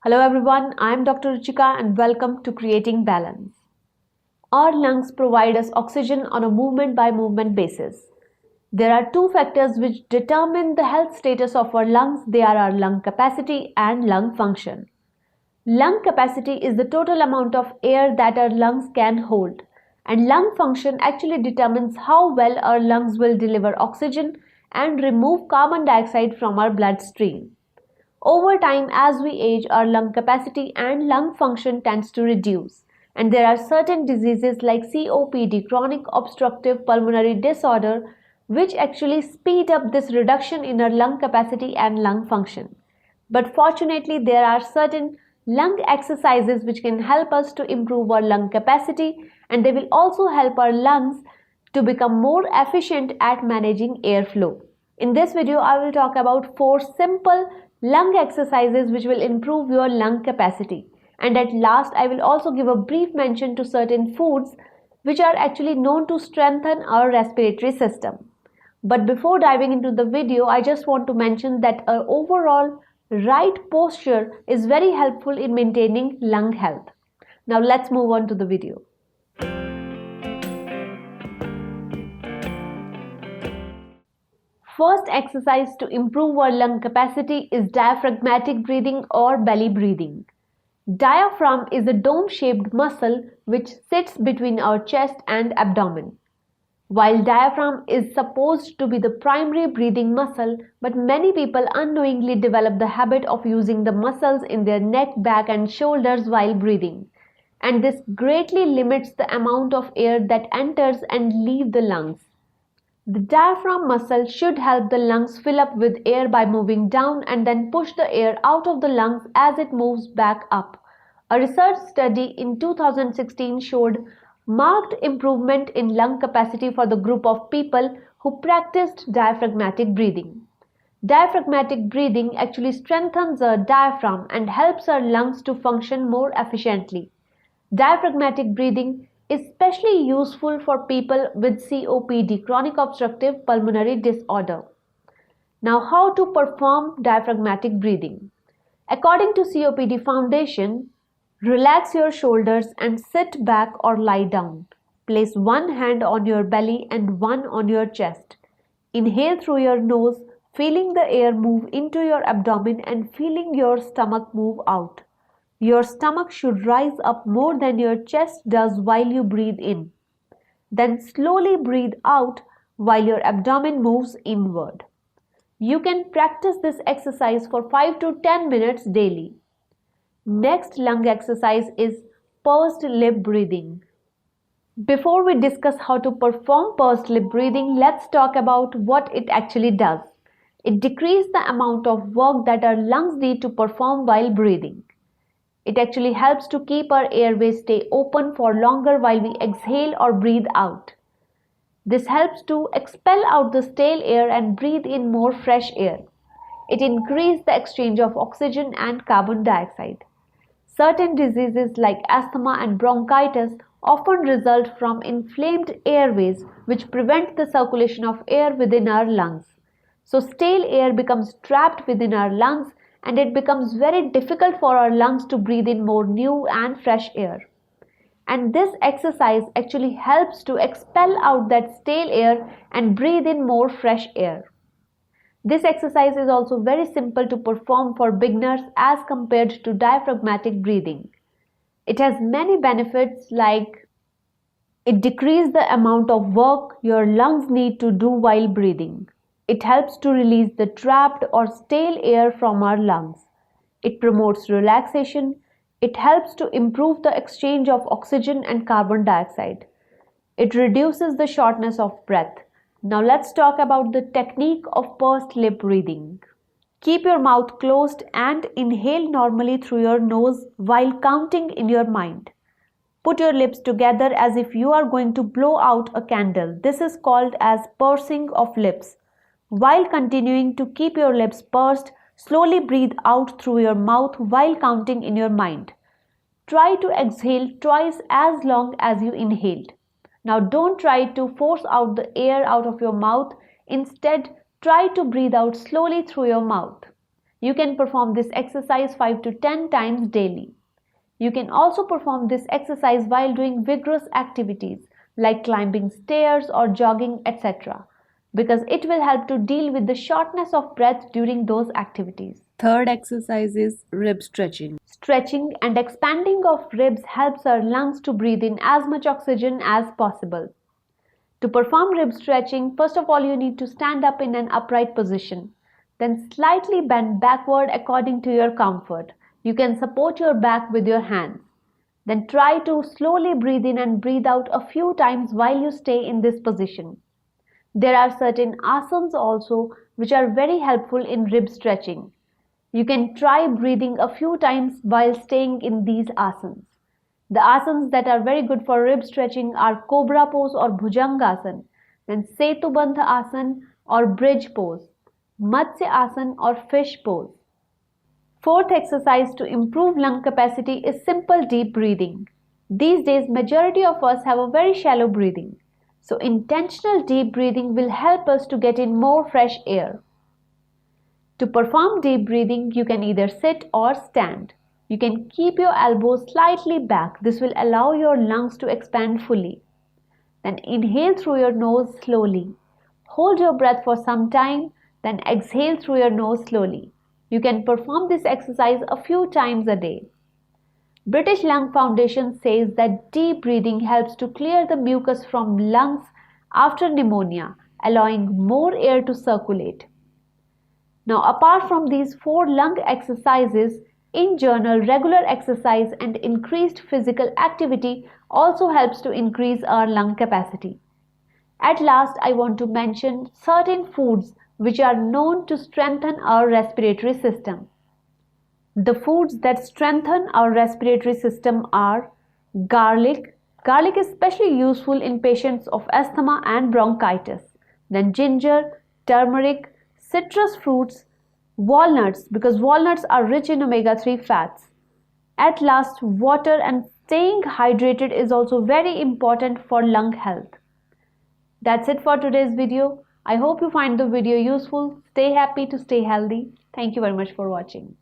Hello everyone, I am Dr. Ruchika and welcome to Creating Balance. Our lungs provide us oxygen on a movement by movement basis. There are two factors which determine the health status of our lungs. They are our lung capacity and lung function. Lung capacity is the total amount of air that our lungs can hold, and lung function actually determines how well our lungs will deliver oxygen and remove carbon dioxide from our bloodstream. Over time, as we age, our lung capacity and lung function tends to reduce, and there are certain diseases like COPD, chronic obstructive pulmonary disorder, which actually speed up this reduction in our lung capacity and lung function. But fortunately, there are certain lung exercises which can help us to improve our lung capacity, and they will also help our lungs to become more efficient at managing airflow. In this video, I will talk about 4 simple lung exercises which will improve your lung capacity. And at last, I will also give a brief mention to certain foods which are actually known to strengthen our respiratory system. But before diving into the video, I just want to mention that our overall right posture is very helpful in maintaining lung health. Now let's move on to the video. First exercise to improve our lung capacity is diaphragmatic breathing or belly breathing. Diaphragm is a dome-shaped muscle which sits between our chest and abdomen. While diaphragm is supposed to be the primary breathing muscle, but many people unknowingly develop the habit of using the muscles in their neck, back and shoulders while breathing. And this greatly limits the amount of air that enters and leaves the lungs. The diaphragm muscle should help the lungs fill up with air by moving down and then push the air out of the lungs as it moves back up. A research study in 2016 showed marked improvement in lung capacity for the group of people who practiced diaphragmatic breathing. Diaphragmatic breathing actually strengthens our diaphragm and helps our lungs to function more efficiently. Diaphragmatic breathing is especially useful for people with COPD, chronic obstructive pulmonary disorder. Now, how to perform diaphragmatic breathing? According to COPD Foundation, relax your shoulders and sit back or lie down. Place one hand on your belly and one on your chest. Inhale through your nose, feeling the air move into your abdomen and feeling your stomach move out. Your stomach should rise up more than your chest does while you breathe in. Then slowly breathe out while your abdomen moves inward. You can practice this exercise for 5 to 10 minutes daily. Next lung exercise is pursed lip breathing. Before we discuss how to perform pursed lip breathing, let's talk about what it actually does. It decreases the amount of work that our lungs need to perform while breathing. It actually helps to keep our airways stay open for longer while we exhale or breathe out. This helps to expel out the stale air and breathe in more fresh air. It increases the exchange of oxygen and carbon dioxide. Certain diseases like asthma and bronchitis often result from inflamed airways which prevent the circulation of air within our lungs. So stale air becomes trapped within our lungs and it becomes very difficult for our lungs to breathe in more new and fresh air. And this exercise actually helps to expel out that stale air and breathe in more fresh air. This exercise is also very simple to perform for beginners as compared to diaphragmatic breathing. It has many benefits like it decreases the amount of work your lungs need to do while breathing. It helps to release the trapped or stale air from our lungs. It promotes relaxation. It helps to improve the exchange of oxygen and carbon dioxide. It reduces the shortness of breath. Now let's talk about the technique of pursed lip breathing. Keep your mouth closed and inhale normally through your nose while counting in your mind. Put your lips together as if you are going to blow out a candle. This is called as pursing of lips. While continuing to keep your lips pursed, slowly breathe out through your mouth while counting in your mind. Try to exhale twice as long as you inhaled. Now don't try to force out the air out of your mouth. Instead, try to breathe out slowly through your mouth. You can perform this exercise 5 to 10 times daily. You can also perform this exercise while doing vigorous activities like climbing stairs or jogging, etc., because it will help to deal with the shortness of breath during those activities. Third exercise is rib stretching. Stretching and expanding of ribs helps our lungs to breathe in as much oxygen as possible. To perform rib stretching, first of all you need to stand up in an upright position. Then slightly bend backward according to your comfort. You can support your back with your hands. Then try to slowly breathe in and breathe out a few times while you stay in this position. There are certain asanas also which are very helpful in rib stretching. You can try breathing a few times while staying in these asanas. The asanas that are very good for rib stretching are Cobra pose or Bhujangasana, then Setubandha asana or bridge pose, Matsya asana or fish pose. Fourth exercise to improve lung capacity is simple deep breathing. These days majority of us have a very shallow breathing. So intentional deep breathing will help us to get in more fresh air. To perform deep breathing, you can either sit or stand. You can keep your elbows slightly back. This will allow your lungs to expand fully. Then inhale through your nose slowly. Hold your breath for some time, then exhale through your nose slowly. You can perform this exercise a few times a day. British Lung Foundation says that deep breathing helps to clear the mucus from lungs after pneumonia, allowing more air to circulate. Now, apart from these 4 lung exercises, in general, regular exercise and increased physical activity also helps to increase our lung capacity. At last, I want to mention certain foods which are known to strengthen our respiratory system. The foods that strengthen our respiratory system are garlic. Garlic is especially useful in patients of asthma and bronchitis. Then ginger, turmeric, citrus fruits, walnuts, because walnuts are rich in omega-3 fats. At last, water and staying hydrated is also very important for lung health. That's it for today's video. I hope you find the video useful. Stay happy to stay healthy. Thank you very much for watching.